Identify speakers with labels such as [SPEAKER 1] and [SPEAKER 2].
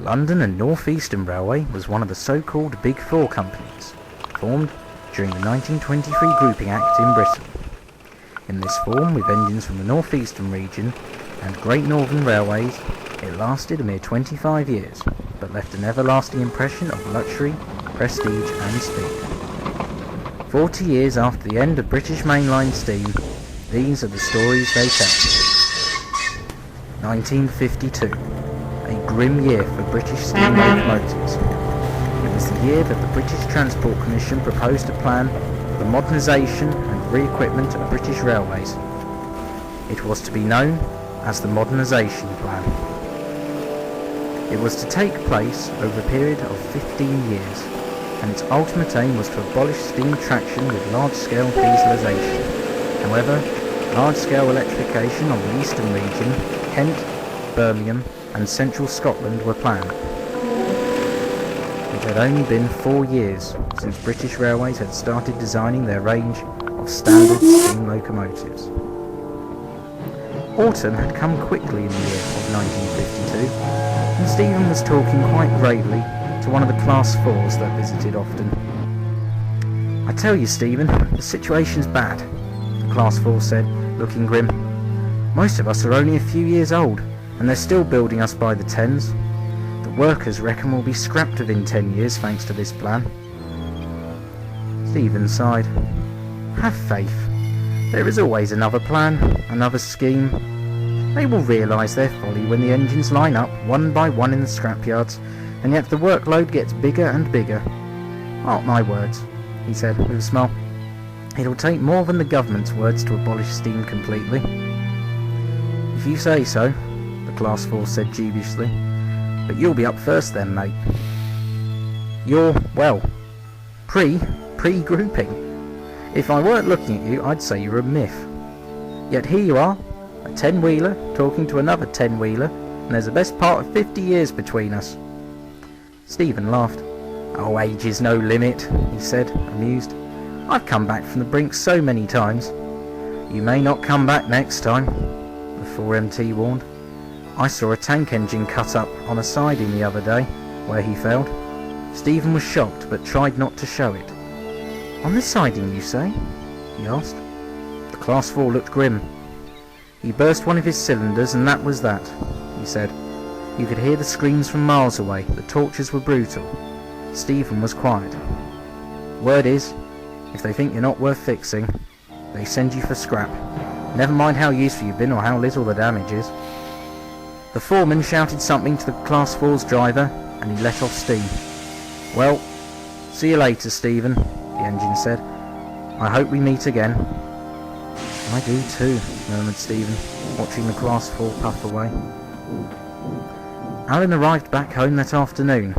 [SPEAKER 1] London and North Eastern Railway was one of the so-called Big Four companies, formed during the 1923 Grouping Act in Britain. In this form, with engines from the North Eastern region and Great Northern Railways, it lasted a mere 25 years, but left an everlasting impression of luxury, prestige and speed. 40 years after the end of British mainline steam, these are the stories they tell. 1952. A grim year for British steam locomotives. It was the year that the British Transport Commission proposed a plan for the modernisation and re-equipment of British railways. It was to be known as the Modernisation Plan. It was to take place over a period of 15 years, and its ultimate aim was to abolish steam traction with large-scale dieselisation. However, large-scale electrification on the eastern region, Kent, Birmingham and central Scotland were planned. It had only been 4 years since British Railways had started designing their range of standard steam locomotives. Autumn had come quickly in the year of 1952, and Stephen was talking quite gravely to one of the Class 4s that visited often. "I tell you, Stephen, the situation's bad," the Class 4 said, looking grim. "Most of us are only a few years old, and they're still building us by the tens. The workers reckon we'll be scrapped within 10 years thanks to this plan." Stephen sighed. "Have faith. There is always another plan, another scheme. They will realise their folly when the engines line up one by one in the scrapyards, and yet the workload gets bigger and bigger. Mark my words," he said with a smile. "It'll take more than the government's words to abolish steam completely." "If you say so," the Class 4 said dubiously. "But you'll be up first then, mate. You're, well, pre-grouping. If I weren't looking at you, I'd say you're a myth. Yet here you are, a 10-wheeler talking to another 10-wheeler, and there's the best part of 50 years between us." Stephen laughed. "Oh, age is no limit," he said, amused. "I've come back from the brink so many times." "You may not come back next time," the 4MT warned. "I saw a tank engine cut up on a siding the other day, where he failed." Stephen was shocked, but tried not to show it. "On the siding, you say?" he asked. The Class 4 looked grim. "He burst one of his cylinders, and that was that," he said. You could hear the screams from miles away. The tortures were brutal. Stephen was quiet. "Word is, if they think you're not worth fixing, they send you for scrap. Never mind how useful you've been or how little the damage is." The foreman shouted something to the Class 4's driver, and he let off steam. "Well, see you later, Stephen," the engine said. "I hope we meet again." "I do too," murmured Stephen, watching the Class 4 puff away. Alan arrived back home that afternoon.